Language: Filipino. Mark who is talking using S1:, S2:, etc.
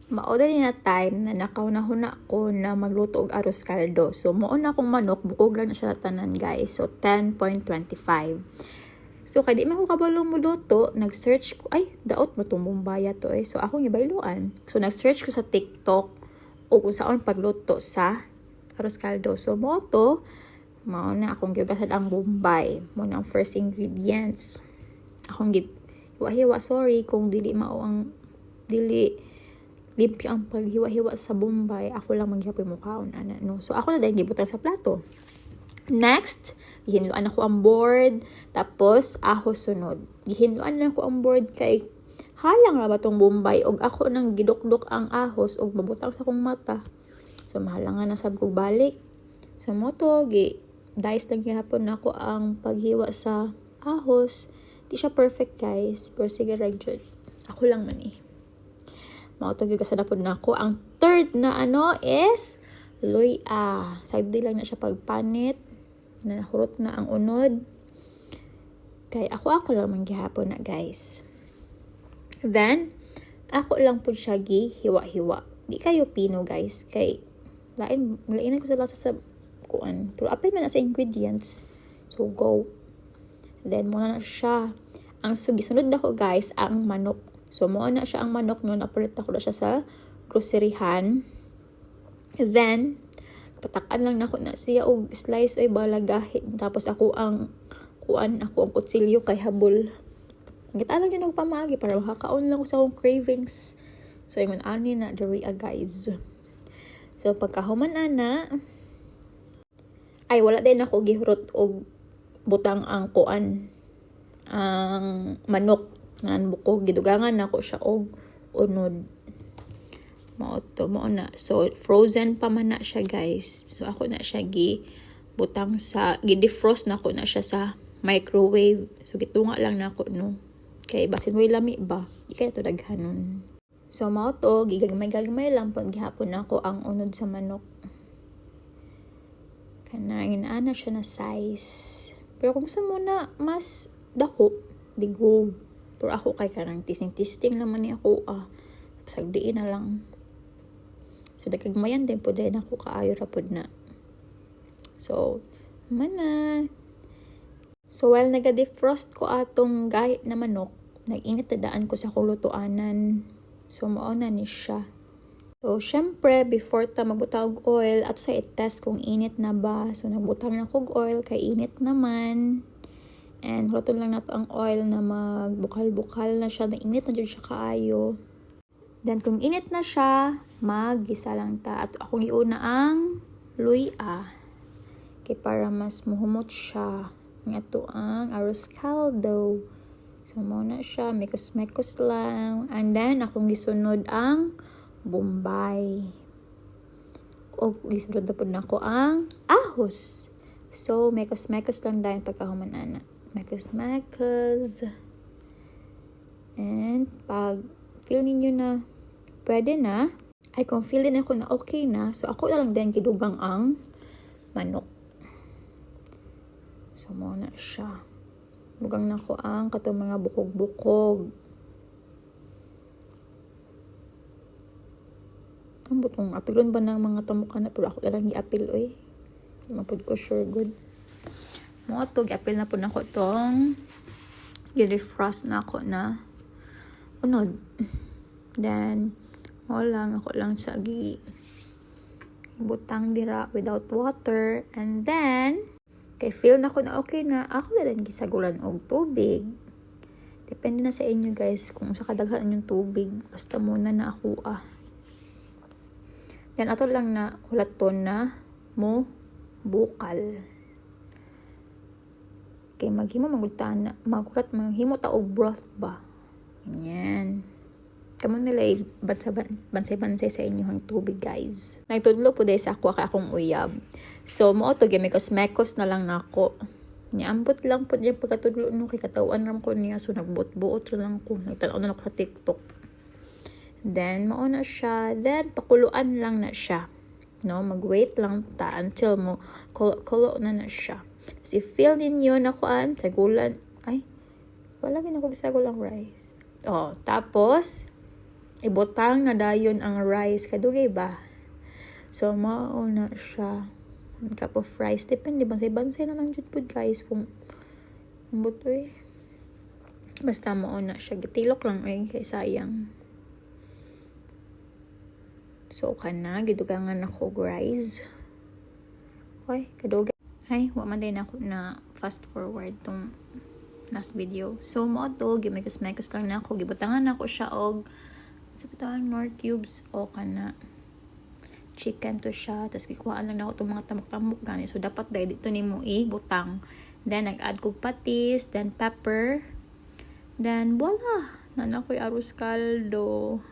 S1: Maoda din na time na nakaunahuna ko na magluto og arroz caldo. So, mauna akong manok, bukog lang na siya tanan guys. So, 10.25. So, kaya di man ko kabalo mo luto, nag-search ko, ay, daot mo itong bumbaya to eh. So, akong ibailuan. So, nag-search ko sa TikTok o kung saan pagluto sa arroz caldo. So, mo to, mauna akong gibasan ang bombay. Muna ang first ingredients. Akong hiwa-hiwa, sorry, kung dili mao ang, dili limpyo ang paghiwa-hiwa sa bombay, ako lang maghihapoy mukhaon, ana, no? So, ako na dahil gibutang sa plato. Next, gihinluan ako ang board, tapos ahos sunod. Gihinluan lang ako ang board kay halang ra ba tong bombay og ako nang gidukdok ang ahos og mabutang sa kong mata. So, mahalangan na sab kog balik. So, mo to, dice lang gihapon na ako ang paghiwa sa ahos. Di siya perfect, guys. Pero sige, right, ako lang man eh. Mautog yung kasanapod na ako. Ang third na is luya. Sagdi lang na siya pagpanit. Na nahurot na ang unod. Kay ako lang manggihapon na guys. Then, ako lang po siya hiwa-hiwa. Di kayo pino guys. Kay, lainan ko sa lasa sa kuan. Pero apil man na sa ingredients. So, go. Then, muna na siya. Ang gisunod na ko guys, ang manok. So, muna siya ang manok no. Napalit ako na siya sa groceryhan. Then, patakan lang na ako na siya o slice ay balagahin. Tapos ako ang kutsilyo kay habol. Kita lang yun pamagi para makakaon lang ko sa akong cravings. So, yung ani na dariya guys. So, pagkahuman ana, ay wala din ako gihurot og butang ang kuan. Ang manok. Nan buko gidugangan nako siya og unod. Mao na. So frozen pa man na siya guys. So ako na siya butang sa defrost na ko na siya sa microwave. So gitunga lang nako no. Kay basin way lami ba. Di kaya to daghanon. So mao to gigagmay lang pag gihapon nako ang unod sa manok. Kanain ana siya na size. Pero kung gusto mo na mas dako, di go. Pero ako kay karang tisting naman ni ako sagdiin na lang. So dagagmayan din po din ako kaayo ra pod na. So mana. So while naga-defrost ko atong gahit na manok, nag-init na daan ko sa kulutuanan. So mao na ni siya. So syempre before ta magbutang og oil ato sa i-test kung init na ba. So nagbutang na kog oil kay init naman. And huluton lang nato ang oil na magbukal-bukal na siya. Nainit na dyan siya kaayo. Then kung init na siya, maggisa lang ta. At akong iuna ang luya. Kaya para mas muhumot siya. Ito ang arroz caldo. So muna siya. Mekos-mekos lang. And then akong gisunod ang bombay. O gisunod na po na ako ang ahos. So mekos-mekos lang dahil pagkahuman ana. Mekos. And pag feel ninyo na pwede na, ay kung feel din ako na okay na, so ako na lang din gidugang ang manok. So muna siya. Bugang na ko ang katong mga bukog-bukog. Ang butong apilon ba ng mga tamukan na, pero ako na lang i-apil eh. Mapod ko sure good. Mo to giapil na po na ko tong i-defrost na ako na unod. Then ako lang sa butang dira without water. And then kay feel na ko na okay na, ako na lang gisagulan og tubig. Depende na sa inyo guys kung sa kadaghan yung tubig. Basta muna na ako Then ato lang na hulaton na mo bukal. Kay maghimo magultan maghimo ta og broth ba. Ganyan. Kamo nila bansay-bansay sa inyong tubig guys. Nagtudlo po dahil sa akong uyab. So mo to mekos na lang nako. Niambot lang po niya pagkatudlo no kay katawan ram ko niya. So nagbuot-buot lang ko. Nagtanaw na ako sa TikTok. Then mao na siya. Then pakuluan lang na siya. No, mag-wait lang ta until mo kulo na siya. Kasi feel ninyo na kuan sagulan. Ay, wala gina ko sagulang rice. Tapos ibutang na dayon ang rice kadugay ba. So mao na siya. 1 cup of rice, depende bansay na lang jud pud guys kung ambot basta mao na siya, gitilok lang kay sayang. So kana gidugangan ako rice. Hoy, kadugay. Ay, wa man din ako na fast forward tong last video. So mo to gimekos lang na ako, gibutangan ako siya og sa bitawang nor cubes o kana chicken to siya, tapos gikuhaan lang ako itong mga tamok-tamok gani. So dapat dahil dito nimo butang, then nag-add kog patis, then pepper, then voila, na ko'y arroz caldo.